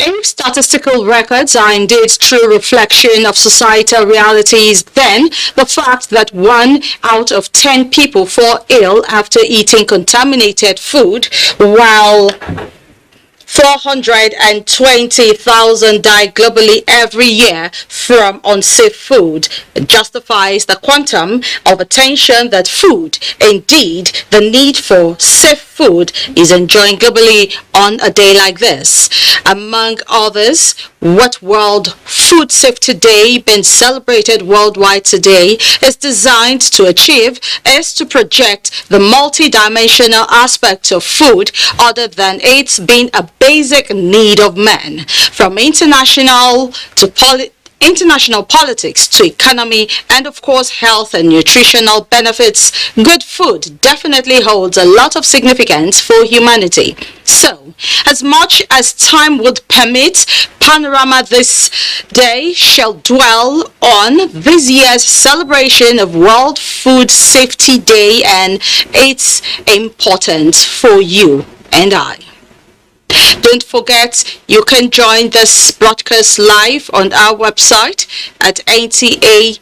If statistical records are indeed true reflection of societal realities, then the fact that 1 out of 10 people fall ill after eating contaminated food, while 420,000 die globally every year from unsafe food, justifies the quantum of attention that food, indeed the need for safe food, is enjoying globally on a day like this. Among others, what World Food Safety Day, being celebrated worldwide today, is designed to achieve is to project the multidimensional aspect of food other than its being a basic need of man. From international politics to economy and of course health and nutritional benefits, good food definitely holds a lot of significance for humanity. So, as much as time would permit, Panorama this day shall dwell on this year's celebration of World Food Safety Day and its importance for you and I. Don't forget, you can join this broadcast live on our website at nta.ng/live.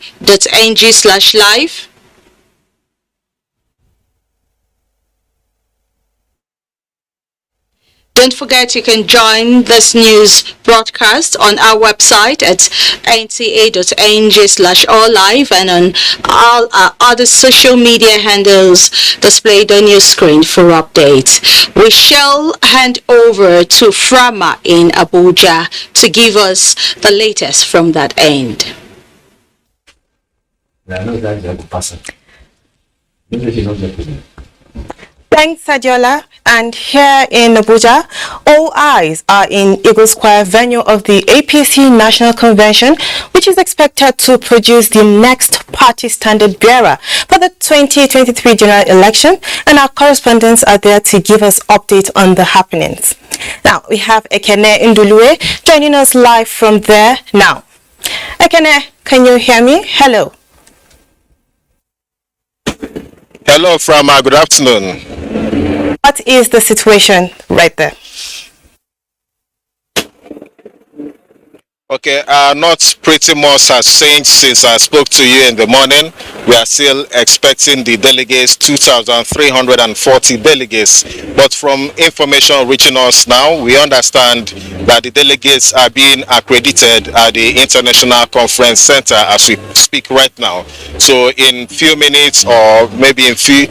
Don't forget, you can join this news broadcast on our website at nta.ng/alllive and on all our other social media handles displayed on your screen for updates. We shall hand over to Frama in Abuja to give us the latest from that end. Thanks, Adiola. And here in Abuja, all eyes are in Eagle Square venue of the APC National Convention, which is expected to produce the next party standard bearer for the 2023 general election. And our correspondents are there to give us updates on the happenings. Now, we have Ekene Ndulue joining us live from there now. Ekene, can you hear me? Hello. Hello, Frama. Good afternoon. What is the situation right there? Okay, not pretty much has changed since I spoke to you in the morning. We are still expecting the delegates, 2,340 delegates. But from information reaching us now, we understand that the delegates are being accredited at the International Conference Center as we speak right now. So in few minutes or maybe in few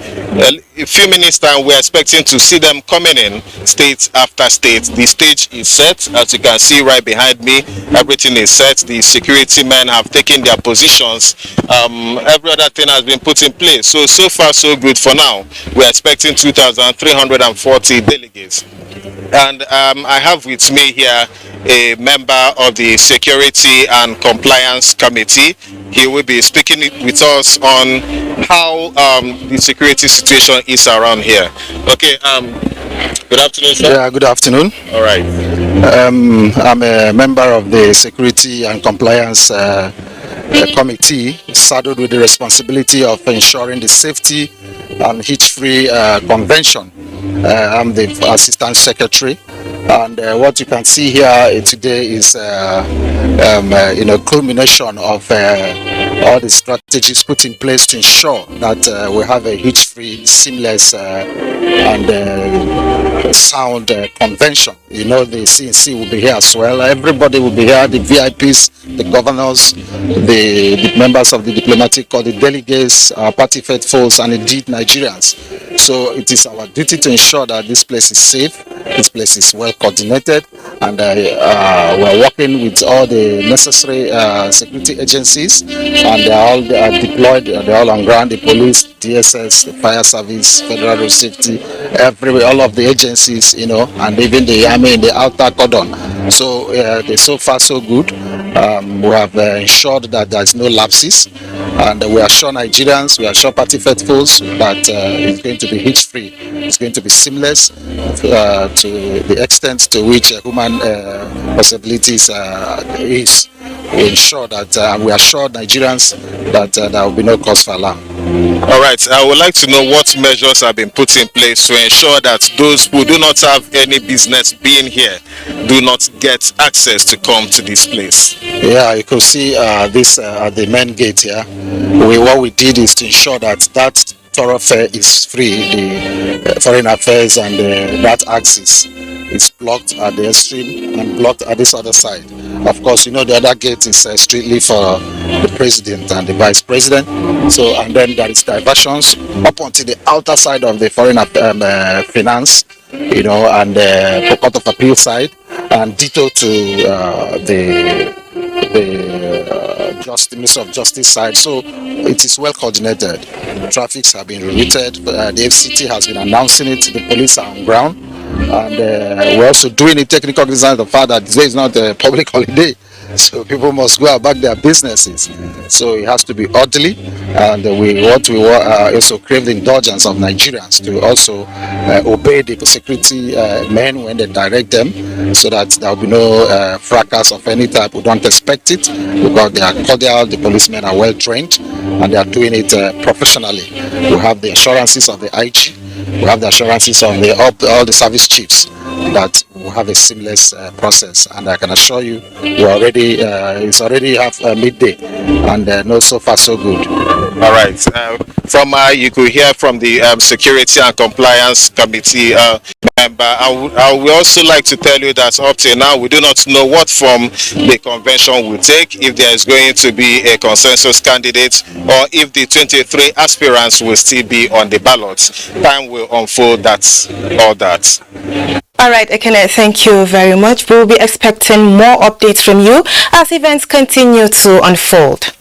minutes time, we're expecting to see them coming in state after state. The stage is set, as you can see right behind me. Everything is set. The security men have taken their positions. Every other thing has been put in place. So far so good for now. We're expecting 2,340 delegates. And I have with me here a member of the Security and Compliance Committee. He will be speaking with us on how the security situation is around here. Okay, good afternoon, sir. Yeah, good afternoon. All right. I'm a member of the Security and Compliance Committee, saddled with the responsibility of ensuring the safety and hitch-free convention. I'm the Assistant Secretary, and what you can see here today is culmination of all the strategies put in place to ensure that we have a hitch-free, seamless and sound convention. You know, the CNC will be here as well. Everybody will be here, the VIPs, the governors, the members of the diplomatic corps, the delegates, our party faithfuls, and indeed Nigerians. So it is our duty to ensure that this place is safe, this place is well coordinated, and we're working with all the necessary security agencies, and they are all deployed, they're all on ground, the police, DSS, the fire service, federal road safety, all of the agencies, and even the army in the outer cordon. So so far so good. We have ensured that there's no lapses, and we assure Nigerians, we assure party faithfuls that it's going to be hitch-free, it's going to be seamless to the extent to which human possibilities is. We ensure that we assure Nigerians that there will be no cause for alarm. All right, I would like to know what measures have been put in place to ensure that those who do not have any business being here do not get access to come to this place. Yeah, you could see this at the main gate here. What we did is to ensure that thoroughfare is free, the foreign affairs and that axis is blocked at the extreme and blocked at this other side. Of course, you know, the other gate is strictly for the president and the vice president. So, and then there is diversions up onto the outer side of the foreign finance, you know, and the Court of Appeal side, and ditto to the Minister of Justice side. So it is well coordinated. Traffics have been rerouted. The FCT has been announcing it. The police are on ground, and we're also doing it, taking cognizance of the fact that today is not a public holiday, so people must go about their businesses. So it has to be orderly, and we also crave the indulgence of Nigerians to also obey the security men when they direct them, so that there will be no fracas of any type. We don't expect it because they are cordial, the policemen are well trained, and they are doing it professionally. We have the assurances of the IG, we have the assurances of all the service chiefs that we'll have a seamless process, and I can assure you it's already half midday, and no, so far so good. All right, from you could hear from the Security and Compliance Committee member. I would also like to tell you that up till now we do not know what form the convention will take, if there is going to be a consensus candidate or if the 23 aspirants will still be on the ballot. Time will unfold all that. All right, Ekene, thank you very much. We'll be expecting more updates from you as events continue to unfold.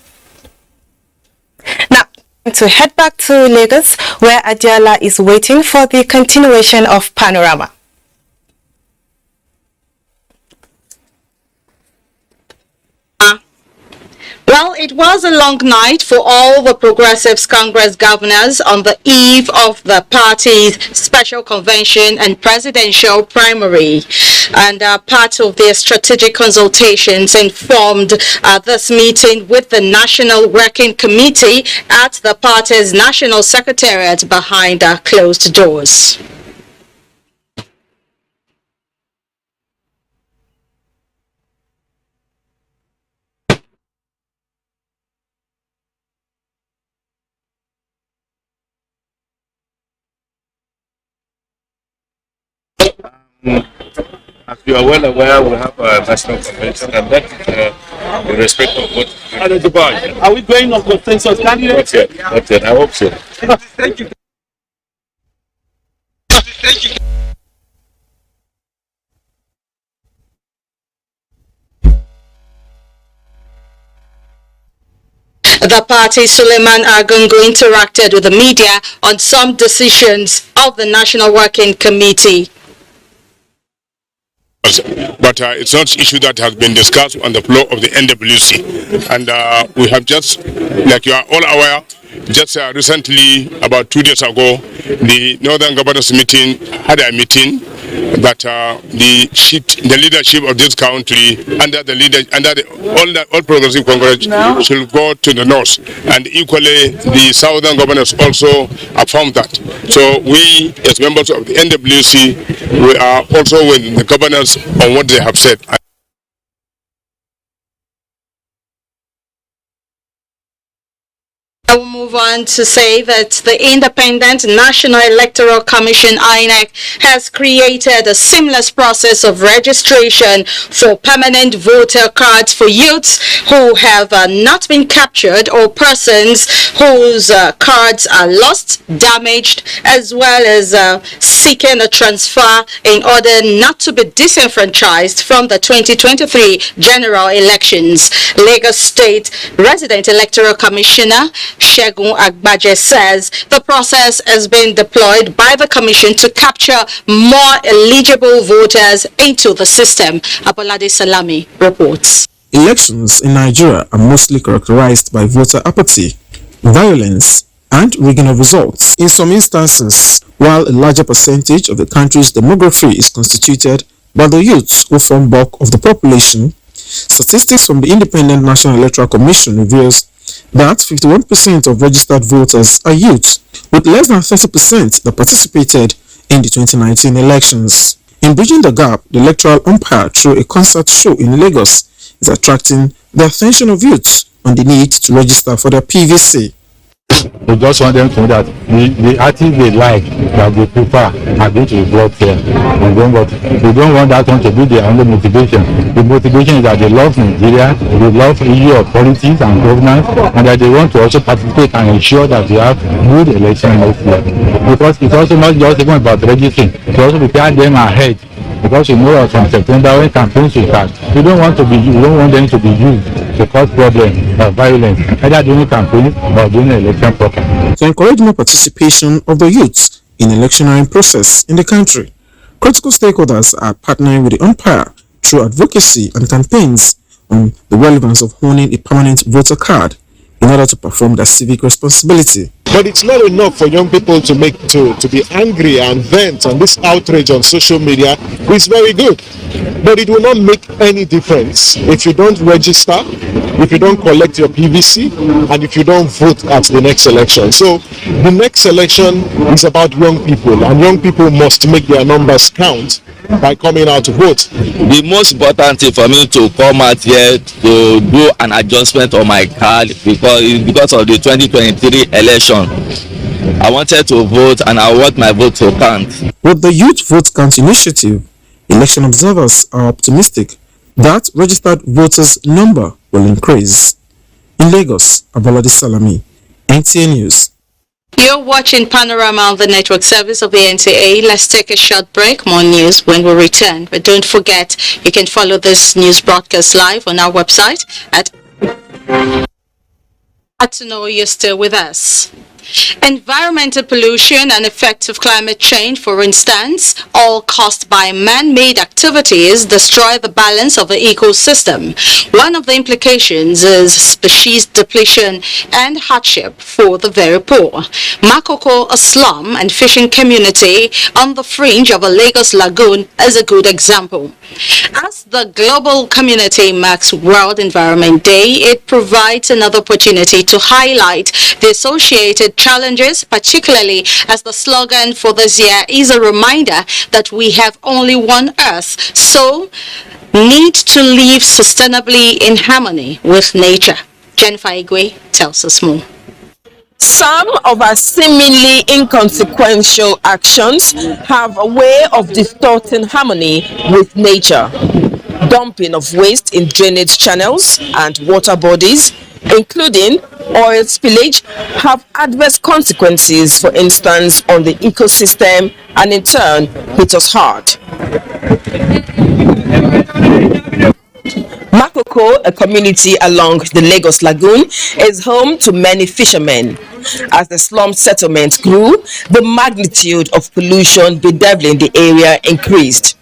Now, to head back to Lagos, where Adiola is waiting for the continuation of Panorama. Well, it was a long night for all the Progressives Congress governors on the eve of the party's special convention and presidential primary. And part of their strategic consultations informed this meeting with the National Working Committee at the party's National Secretariat behind closed doors. As you are well aware, we have a national convention, and that is in respect of what. Are we going on consensus candidates? Not yet. I hope so. Thank you. The party, Suleiman Argungu, interacted with the media on some decisions of the National Working Committee. But it's not an issue that has been discussed on the floor of the NWC. And we have just, like you are all aware, just recently, about 2 days ago, the Northern Governors meeting had a meeting that the leadership of this country under all Progressive Congress should go to the north, and equally the Southern Governors also affirmed that. So we, as members of the NWC, we are also with the governors on what they have said. I will move on to say that the Independent National Electoral Commission (INEC) has created a seamless process of registration for permanent voter cards for youths who have not been captured or persons whose cards are lost, damaged, as well as seeking a transfer in order not to be disenfranchised from the 2023 general elections. Lagos State Resident Electoral Commissioner Shegun Agbaje says the process has been deployed by the Commission to capture more eligible voters into the system. Abolade Salami reports. Elections in Nigeria are mostly characterized by voter apathy, violence, and rigging of results. In some instances, while a larger percentage of the country's demography is constituted by the youths who form bulk of the population, statistics from the Independent National Electoral Commission reveals that 51% of registered voters are youths, with less than 30% that participated in the 2019 elections. In bridging the gap, the electoral umpire through a concert show in Lagos is attracting the attention of youths on the need to register for their PVC. We just want them to know that the artists they like, that they prefer, are going to be brought here. We don't want that one to be their only motivation. The motivation is that they love Nigeria, they love issue of politics and governance, and that they want to also participate and ensure that we have good election next year. Because it's also not just even about registering, to also prepare them ahead. Because you know from September when campaigns will start, we don't want them to be used to cause problems or violence, either during campaigns or during the election program. To encourage more participation of the youths in the electioneering process in the country, critical stakeholders are partnering with the umpire through advocacy and campaigns on the relevance of owning a permanent voter card in order to perform their civic responsibility. But it's not enough for young people to be angry and vent on this outrage on social media. It's very good, but it will not make any difference if you don't register, if you don't collect your PVC, and if you don't vote at the next election. So the next election is about young people, and young people must make their numbers count by coming out to vote. The most important thing for me to come out here to do an adjustment on my card because of the 2023 election. I wanted to vote and I want my vote to count. With the Youth Vote Count initiative, election observers are optimistic that registered voters' number will increase. In Lagos, Abolade Salami, NTA News. You're watching Panorama on the network service of the NTA. Let's take a short break. More news when we return. But don't forget, you can follow this news broadcast live on our website at to know you're still with us. Environmental pollution and effects of climate change, for instance, all caused by man-made activities, destroy the balance of the ecosystem. One of the implications is species depletion and hardship for the very poor. Makoko, a slum and fishing community on the fringe of a Lagos lagoon, is a good example. As the global community marks World Environment Day, it provides another opportunity to highlight the associated challenges, particularly as the slogan for this year is a reminder that we have only one Earth, so need to live sustainably in harmony with nature. Jennifer Igwe tells us more. Some of our seemingly inconsequential actions have a way of distorting harmony with nature. Dumping of waste in drainage channels and water bodies, including oil spillage, have adverse consequences, for instance, on the ecosystem, and in turn hit us hard. Makoko, a community along the Lagos Lagoon, is home to many fishermen. As the slum settlement grew, the magnitude of pollution bedeviling the area increased.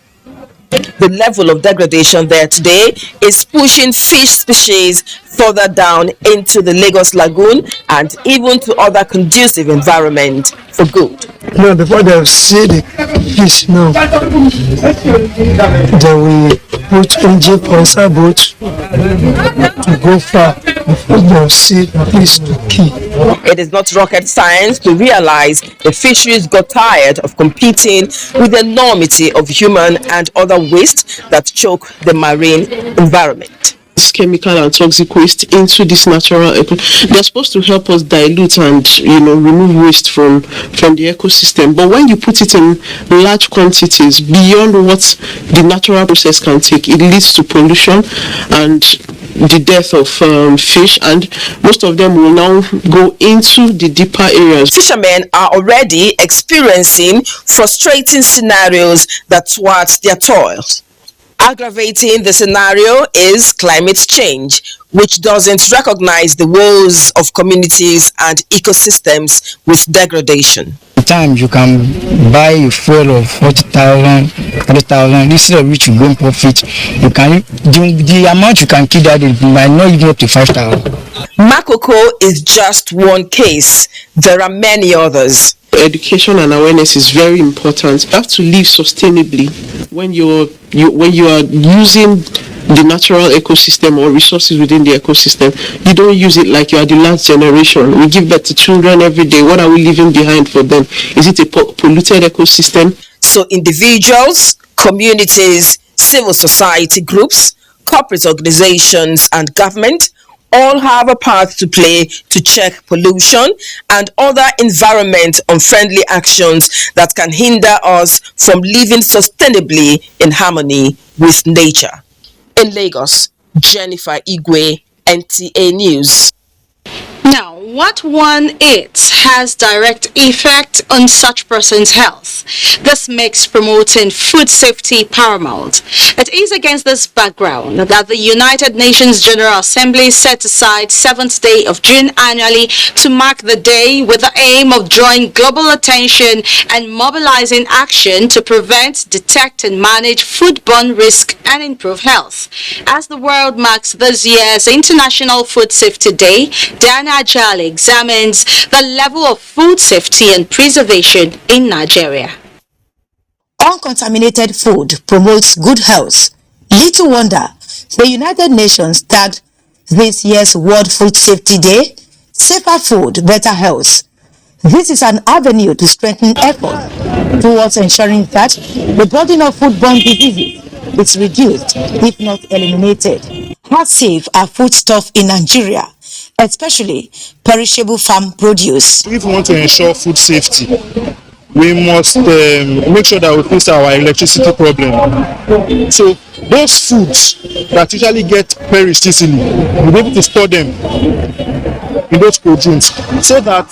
The level of degradation there today is pushing fish species further down into the Lagos Lagoon and even to other conducive environment for good. No, before they see the fish, no, they will put engine for boat to go far before they see the fish to kill. It is not rocket science to realize the fisheries got tired of competing with the enormity of human and other waste that choke the marine environment. This chemical and toxic waste into this natural they're supposed to help us dilute and remove waste from the ecosystem, but when you put it in large quantities beyond what the natural process can take, it leads to pollution and the death of fish, and most of them will now go into the deeper areas. Fishermen are already experiencing frustrating scenarios that thwart their toil. Aggravating the scenario is climate change, which doesn't recognize the woes of communities and ecosystems with degradation. sometimes you can buy a fuel of 40,000, 30,000, instead of which you go in profit. You can the amount you can keep that it might not even up to 5,000. Makoko is just one case. There are many others. Education and awareness is very important. You have to live sustainably when you are using the natural ecosystem or resources within the ecosystem. You don't use it like you are the last generation. We give birth to children every day. What are we leaving behind for them? Is it a polluted ecosystem? So individuals, communities, civil society groups, corporate organizations and government all have a part to play to check pollution and other environment unfriendly actions that can hinder us from living sustainably in harmony with nature. In Lagos, Jennifer Igwe, NTA News. Now, what one eats has direct effect on such person's health. This makes promoting food safety paramount. It is against this background that the United Nations General Assembly set aside 7th day of June annually to mark the day with the aim of drawing global attention and mobilizing action to prevent, detect and manage foodborne risk and improve health. As the world marks this year's International Food Safety Day, Diana Ajale examines the level of food safety and preservation in Nigeria. Uncontaminated food promotes good health. Little wonder, the United Nations tagged this year's World Food Safety Day, Safer Food, Better Health. This is an avenue to strengthen effort towards ensuring that the burden of foodborne diseases is reduced, if not eliminated. How safe are foodstuffs in Nigeria, especially perishable farm produce? If we want to ensure food safety, we must make sure that we fix our electricity problem. So those foods that usually get perished easily, we'll be able to store them in those cold rooms so that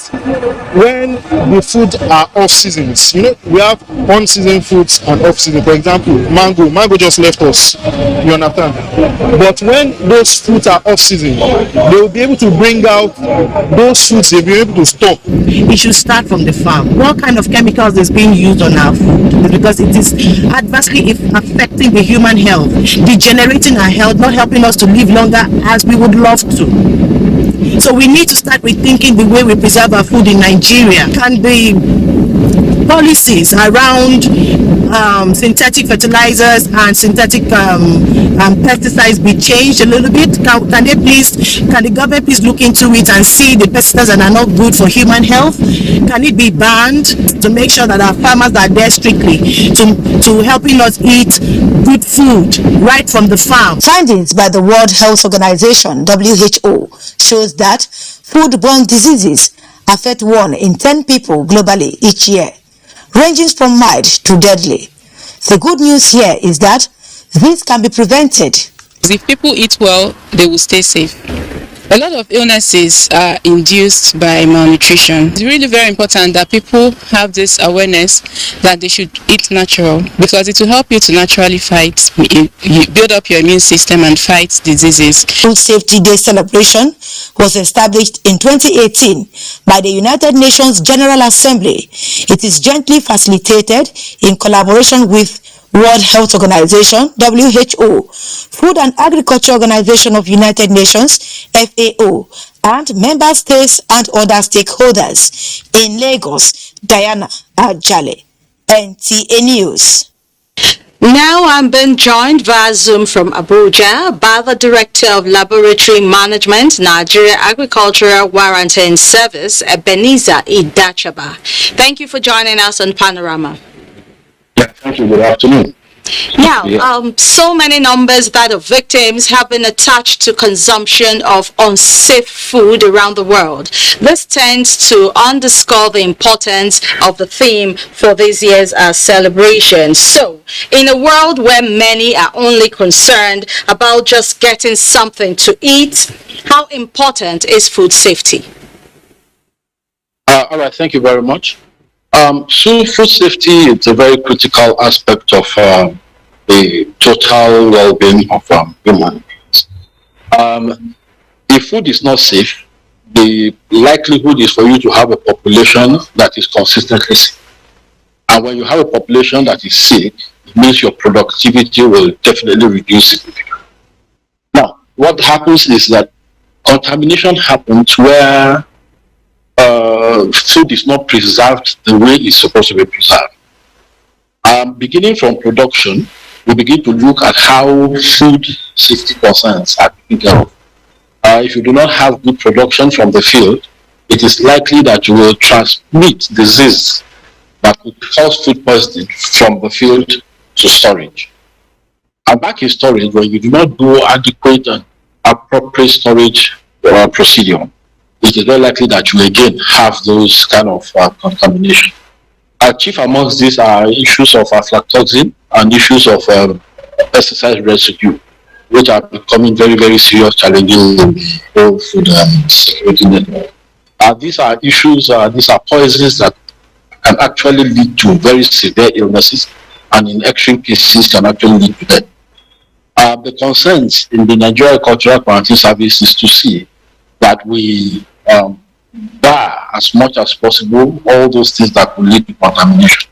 when the food are off seasons, we have on-season foods and off-season. For example, mango just left us, you understand? But when those fruits are off-season, they will be able to bring out those foods they'll be able to store. It should start from the farm. What kind of chemicals is being used on our food? Because it is adversely affecting the human health, degenerating our health, not helping us to live longer as we would love to. So we need to start rethinking the way we preserve our food in Nigeria. Can the policies around synthetic fertilizers and synthetic pesticides be changed a little bit? Can the government please look into it and see the pesticides that are not good for human health? Can it be banned to make sure that our farmers are there strictly to helping us eat good food right from the farm? Findings by the World Health Organization, WHO, shows that foodborne diseases affect 1 in 10 people globally each year, ranging from mild to deadly. The good news here is that this can be prevented. If people eat well, they will stay safe. A lot of illnesses are induced by malnutrition. It's really very important that people have this awareness that they should eat natural, because it will help you to naturally fight, build up your immune system and fight diseases. Food Safety Day celebration was established in 2018 by the United Nations General Assembly. It is gently facilitated in collaboration with World Health Organization, WHO, Food and Agriculture Organization of United Nations, FAO, and member states and other stakeholders. In Lagos, Diana Ajale, NTA News. Now I'm being joined via Zoom from Abuja by the Director of Laboratory Management, Nigeria Agricultural Warranting Service, Ebenezer Idachaba. Thank you for joining us on Panorama. Yeah, thank you. Good afternoon. Now, so many numbers that of victims have been attached to consumption of unsafe food around the world. This tends to underscore the importance of the theme for this year's celebration. So, in a world where many are only concerned about just getting something to eat, how important is food safety? All right, thank you very much. So food safety is a very critical aspect of the total well-being of human beings. If food is not safe, the likelihood is for you to have a population that is consistently sick. And when you have a population that is sick, it means your productivity will definitely reduce significantly. Now, what happens is that contamination happens where food is not preserved the way it's supposed to be preserved. Beginning from production, we begin to look at how food safety concerns are taken care of. If you do not have good production from the field, it is likely that you will transmit disease that could cause food poisoning from the field to storage. And back in storage, when you do not do adequate and appropriate storage procedure, it is very likely that you again have those kind of contamination. Chief amongst these are issues of aflatoxin and issues of pesticide residue, which are becoming very, very serious challenges in the whole food security network. These are issues, these are poisons that can actually lead to very severe illnesses, and in extreme cases can actually lead to death. The concerns in the Nigerian Cultural Quarantine Service is to see that we bar as much as possible all those things that will lead to contamination,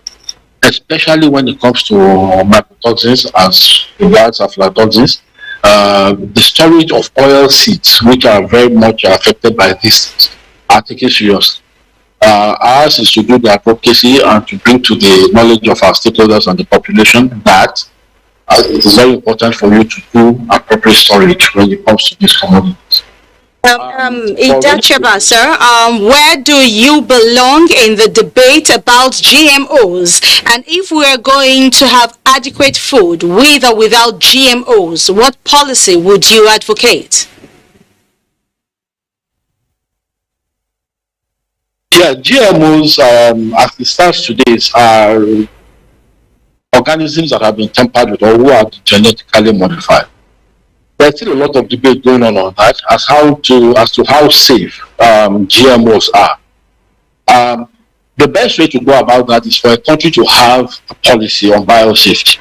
especially when it comes to mycotoxins as regards aflatoxins. The storage of oil seeds, which are very much affected by these things, are taken seriously. Ours is to do the advocacy and to bring to the knowledge of our stakeholders and the population that it is very important for you to do appropriate storage when it comes to these commodities. Idacheba, sir, where do you belong in the debate about GMOs? And if we are going to have adequate food with or without GMOs, what policy would you advocate? Yeah, GMOs, as it stands today, are organisms that have been tampered with or who are genetically modified. There's still a lot of debate going on that as to how safe GMOs are. The best way to go about that is for a country to have a policy on biosafety,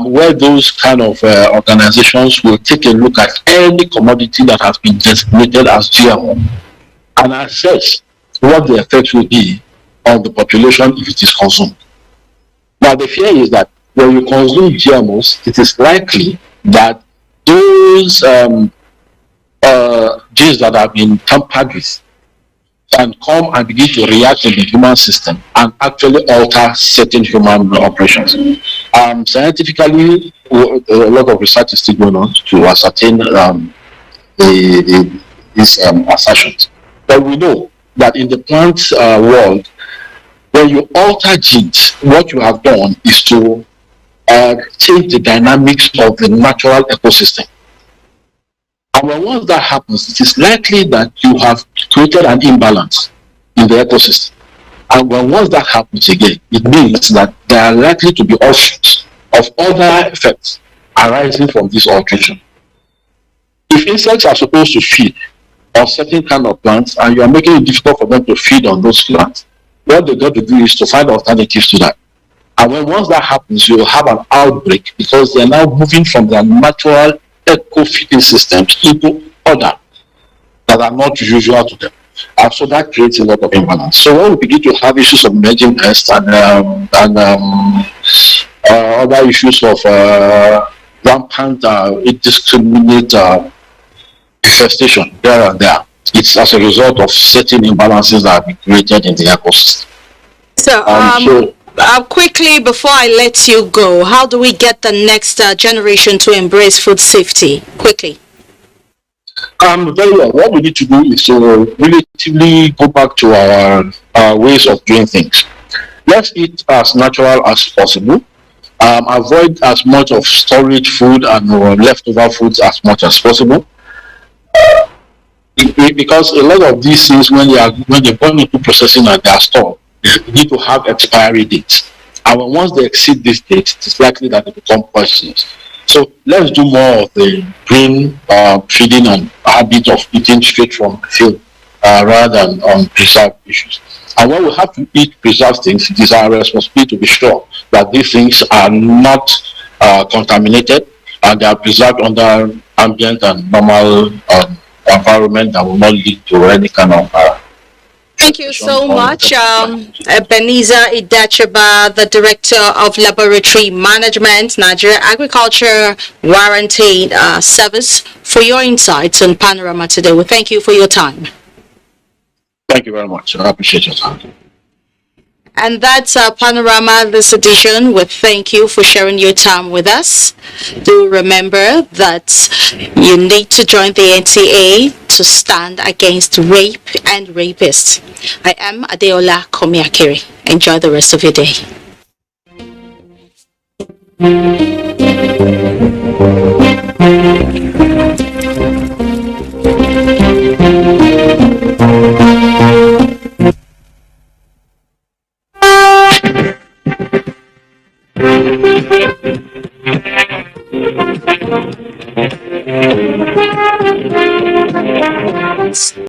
where those kind of organizations will take a look at any commodity that has been designated as GMO and assess what the effect will be on the population if it is consumed. Now, the fear is that when you consume GMOs, it is likely that those genes that have been tampered with can come and begin to react in the human system and actually alter certain human operations. Scientifically, a lot of research is still going on to ascertain these assertions. But we know that in the plant world, when you alter genes, what you have done is to change the dynamics of the natural ecosystem. And when once that happens, it is likely that you have created an imbalance in the ecosystem. And when once that happens again, it means that there are likely to be offshoots of other effects arising from this alteration. If insects are supposed to feed on certain kind of plants and you are making it difficult for them to feed on those plants, what they got to do is to find alternatives to that. And when once that happens, you will have an outbreak because they are now moving from their natural eco-feeding systems into other that are not usual to them. And so that creates a lot of imbalance. So when we begin to have issues of emerging pests and other issues of rampant indiscriminate infestation there and there, it's as a result of certain imbalances that have been created in the ecosystem. So, quickly before I let you go, how do we get the next generation to embrace food safety? Quickly. Very well. What we need to do is to relatively go back to our ways of doing things. Let's eat as natural as possible. Avoid as much of storage food and leftover foods as much as possible. Because a lot of these things, when they're going into processing and they are stored, they need to have expiry dates. And once they exceed this date, it's likely that they become poisonous. So let's do more of the green feeding and habit of eating straight from the field rather than on preserved issues. And when we have to eat preserved things, it is our responsibility to be sure that these things are not contaminated and they are preserved under ambient and normal environment that will not lead to any kind of Thank you so much, Ebenezer Idachaba, the Director of Laboratory Management, Nigeria Agriculture Warranty Service, for your insights on Panorama today. We thank you for your time. Thank you very much. I appreciate your time. And that's Panorama this edition. We thank you for sharing your time with us. Do remember that you need to join the NTA to stand against rape and rapists. I am Adeola Komiakiri. Enjoy the rest of your day.